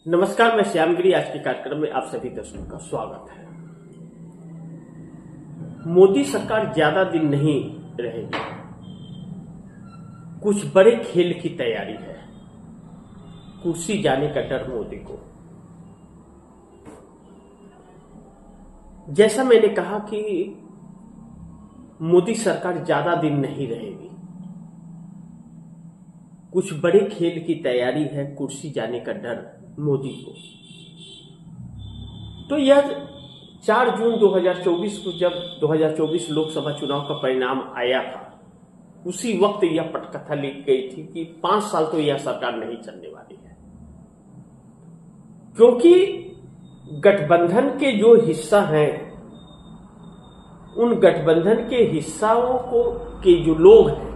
नमस्कार, मैं श्यामगिरी। आज के कार्यक्रम में आप सभी दर्शकों का स्वागत है। मोदी सरकार ज्यादा दिन नहीं रहेगी। कुछ बड़े खेल की तैयारी है। कुर्सी जाने का डर मोदी को। जैसा मैंने कहा कि मोदी सरकार ज्यादा दिन नहीं रहेगी। कुछ बड़े खेल की तैयारी है। कुर्सी जाने का डर मोदी को। तो यह 4 जून 2024 को जब 2024 लोकसभा चुनाव का परिणाम आया था, उसी वक्त यह पटकथा लिख गई थी कि 5 साल तो यह सरकार नहीं चलने वाली है, क्योंकि गठबंधन के जो हिस्सा हैं, उन गठबंधन के हिस्साओं को के जो लोग हैं,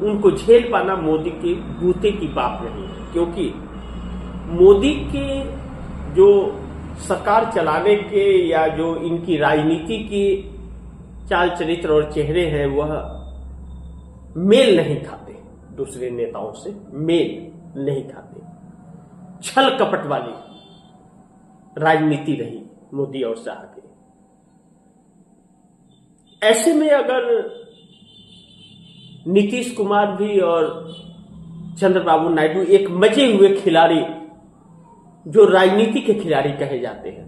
उनको झेल पाना मोदी के बूते की बात नहीं है। क्योंकि मोदी के जो सरकार चलाने के या जो इनकी राजनीति की चाल चरित्र और चेहरे हैं, वह मेल नहीं खाते, दूसरे नेताओं से मेल नहीं खाते। छल कपट वाली राजनीति रही मोदी और शाह की। ऐसे में अगर नीतीश कुमार भी और चंद्रबाबू नायडू एक मचे हुए खिलाड़ी, जो राजनीति के खिलाड़ी कहे जाते हैं,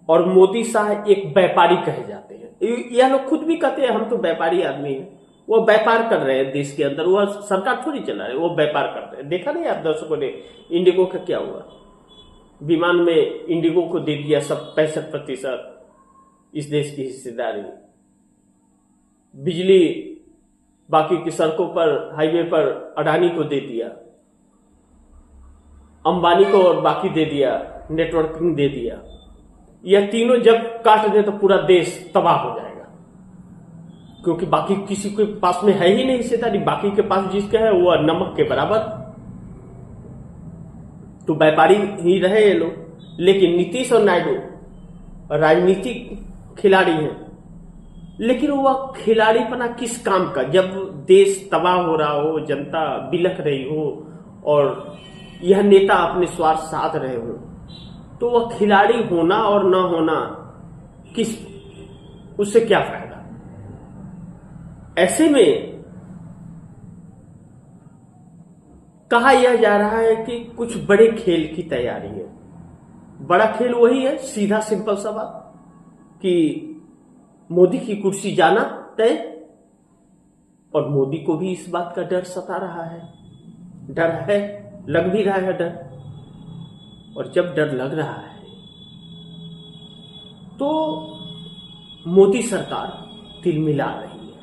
और मोदी शाह एक व्यापारी कहे जाते हैं। यह लोग खुद भी कहते हैं हम तो व्यापारी आदमी हैं। वो व्यापार कर रहे हैं देश के अंदर, वह सरकार थोड़ी चला रहे, वो व्यापार कर रहे हैं। देखा नहीं आप दर्शकों ने इंडिगो का क्या हुआ? विमान में इंडिगो को दे दिया सब 65% इस देश की हिस्सेदारी। बिजली बाकी की सड़कों पर, हाईवे पर अडानी को दे दिया, अंबानी को और बाकी दे दिया, नेटवर्किंग दे दिया। यह तीनों जब काट दे तो पूरा देश तबाह हो जाएगा, क्योंकि बाकी किसी के पास में है ही नहीं हिस्सेदारी। बाकी के पास जिसका है वह नमक के बराबर। तो व्यापारी ही रहे ये लोग। लेकिन नीतीश और नायडू राजनीतिक खिलाड़ी हैं, लेकिन वह खिलाड़ीपना किस काम का? जब देश तबाह हो रहा हो, जनता बिलख रही हो और यह नेता अपने स्वार्थ साध रहे हो, तो वह खिलाड़ी होना और न होना किस, उससे क्या फायदा? ऐसे में कहा यह जा रहा है कि कुछ बड़े खेल की तैयारी है। बड़ा खेल वही है, सीधा सिंपल सा बात, कि मोदी की कुर्सी जाना तय। और मोदी को भी इस बात का डर सता रहा है। डर है, लग भी रहा है डर। और जब डर लग रहा है तो मोदी सरकार तिलमिला रही है।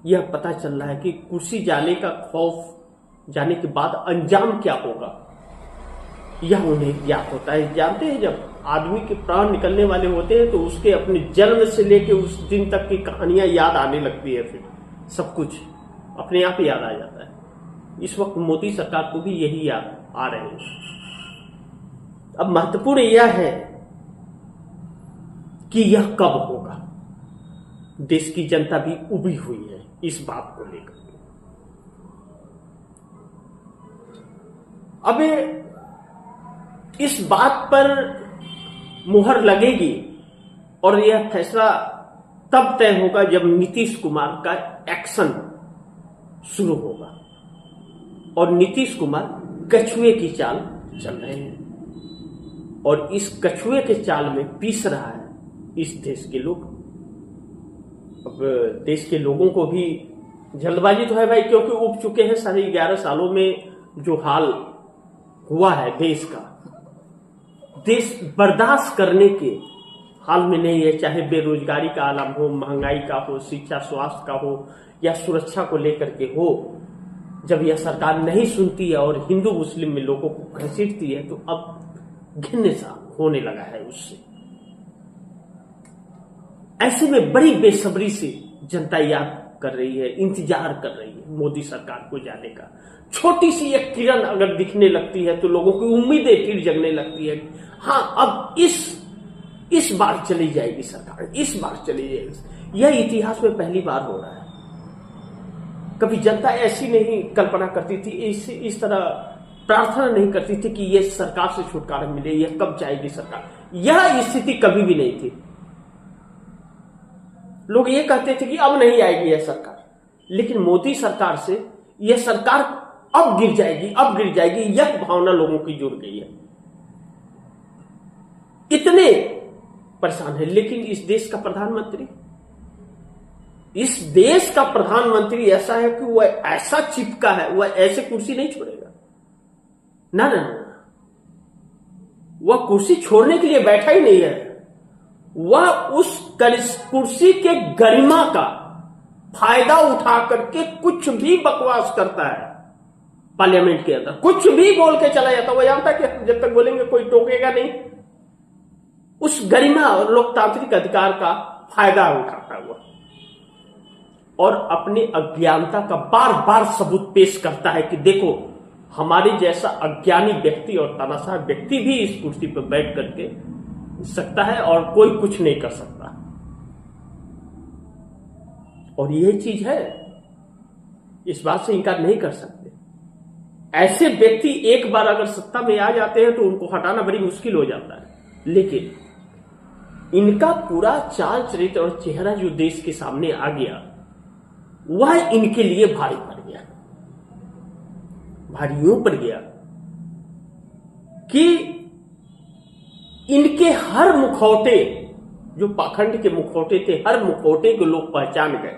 यह पता चल रहा है कि कुर्सी जाने का खौफ जाने के बाद अंजाम क्या होगा, यह उन्हें ज्ञात होता है। जानते हैं, जब आदमी के प्राण निकलने वाले होते हैं तो उसके अपने जन्म से लेकर उस दिन तक की कहानियां याद आने लगती है। फिर सब कुछ अपने आप याद आ जाता है। इस वक्त मोदी सरकार को भी यही याद आ रहे हैं। अब महत्वपूर्ण यह है कि यह कब होगा। देश की जनता भी उबी हुई है इस बात को लेकर। अब इस बात पर मुहर लगेगी और यह फैसला तब तय होगा जब नीतीश कुमार का एक्शन शुरू होगा। और नीतीश कुमार कछुए की चाल चल रहे हैं, और इस कछुए के चाल में पीस रहा है इस देश के लोग। अब देश के लोगों को भी जल्दबाजी तो है भाई, क्योंकि उब चुके हैं। 11.5 सालों में जो हाल हुआ है देश का, देश बर्दाश्त करने के हाल में नहीं है। चाहे बेरोजगारी का आलम हो, महंगाई का हो, शिक्षा स्वास्थ्य का हो, या सुरक्षा को लेकर के हो। जब यह सरकार नहीं सुनती है और हिंदू मुस्लिम में लोगों को घसीटती है, तो अब घिन्न सा होने लगा है उससे। ऐसे में बड़ी बेसब्री से जनता याद कर रही है, इंतजार कर रही है मोदी सरकार को जाने का। छोटी सी एक किरण अगर दिखने लगती है तो लोगों की उम्मीदें फिर जगने लगती है। हाँ, अब इस बार चली जाएगी सरकार, इस बार चली जाएगी। यह इतिहास में पहली बार हो रहा है। कभी जनता ऐसी नहीं कल्पना करती थी, इस तरह प्रार्थना नहीं करती थी कि यह सरकार से छुटकारा मिले, यह कब जाएगी सरकार। यह स्थिति कभी भी नहीं थी। लोग ये कहते थे कि अब नहीं आएगी यह सरकार, लेकिन मोदी सरकार से यह सरकार अब गिर जाएगी, अब गिर जाएगी, यह भावना लोगों की जुड़ गई है। इतने परेशान है। लेकिन इस देश का प्रधानमंत्री ऐसा है कि वह ऐसा चिपका है, वह ऐसे कुर्सी नहीं छोड़ेगा। ना ना ना, वह कुर्सी छोड़ने के लिए बैठा ही नहीं है। वह उस कुर्सी के गरिमा का फायदा उठा करके कुछ भी बकवास करता है पार्लियामेंट के अंदर, कुछ भी बोल के चला जाता है। वह जानता है कि जब तक बोलेंगे कोई टोकेगा नहीं। उस गरिमा और लोकतांत्रिक अधिकार का फायदा उठाता हुआ और अपनी अज्ञानता का बार बार सबूत पेश करता है कि देखो, हमारे जैसा अज्ञानी व्यक्ति और तानाशाह व्यक्ति भी इस कुर्सी पर बैठ करके सकता है और कोई कुछ नहीं कर सकता। और यही चीज है, इस बात से इनकार नहीं कर सकते। ऐसे व्यक्ति एक बार अगर सत्ता में आ जाते हैं तो उनको हटाना बड़ी मुश्किल हो जाता है। लेकिन इनका पूरा चाल चरित्र और चेहरा जो देश के सामने आ गया, वह इनके लिए भारी पड़ गया। भारी यूं पड़ गया कि इनके हर मुखौटे, जो पाखंड के मुखौटे थे, हर मुखौटे को लोग पहचान गए।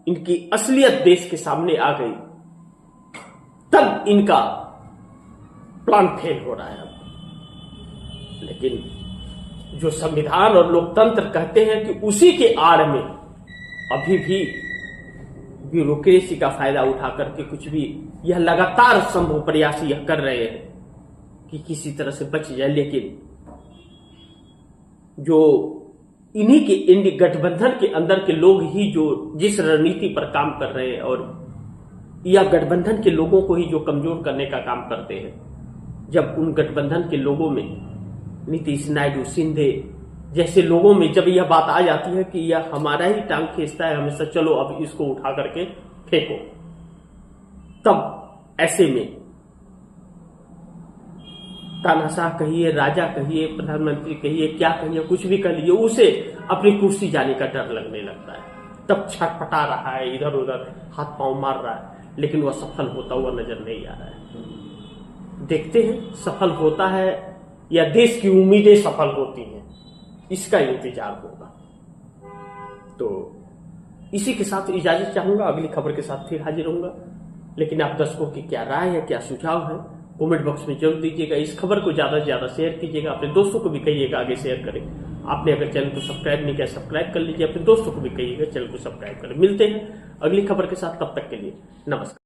इनकी असलियत देश के सामने आ गई। तब इनका प्लान फेल हो रहा है अब। लेकिन जो संविधान और लोकतंत्र कहते हैं कि उसी के आड़ में अभी भी ब्यूरोक्रेसी का फायदा उठा करके कुछ भी, यह लगातार संभव प्रयास यह कर रहे हैं कि किसी तरह से बच जाए। लेकिन जो इन्हीं के इंडी गठबंधन के अंदर के लोग ही जो जिस रणनीति पर काम कर रहे हैं, और या गठबंधन के लोगों को ही जो कमजोर करने का काम करते हैं, जब उन गठबंधन के लोगों में नीतीश, नायडू, शिंदे जैसे लोगों में जब यह बात आ जाती है कि यह हमारा ही टांग खींचता है हमेशा, चलो अब इसको उठा करके फेंको, तब ऐसे में तानाशाह कहिए, राजा कहिए, प्रधानमंत्री कहिए, क्या कहिए, कुछ भी कह लीजिए, उसे अपनी कुर्सी जाने का डर लगने लगता है। तब छटपटा रहा है, इधर उधर हाथ पांव मार रहा है, लेकिन वह सफल होता हुआ नजर नहीं आ रहा है। देखते हैं सफल होता है या देश की उम्मीदें सफल होती हैं, इसका इंतजार होगा। तो इसी के साथ इजाजत चाहूंगा, अगली खबर के साथ फिर हाजिर होऊंगा। लेकिन आप दर्शकों की क्या राय है, क्या सुझाव है, कमेंट बॉक्स में जरूर दीजिएगा। इस खबर को ज्यादा से ज्यादा शेयर कीजिएगा, अपने दोस्तों को भी कहिएगा आगे शेयर करें। आपने अगर चैनल को सब्सक्राइब नहीं किया, सब्सक्राइब कर लीजिए, अपने दोस्तों को भी कहिएगा चैनल को सब्सक्राइब करें। मिलते हैं अगली खबर के साथ, तब तक के लिए नमस्कार।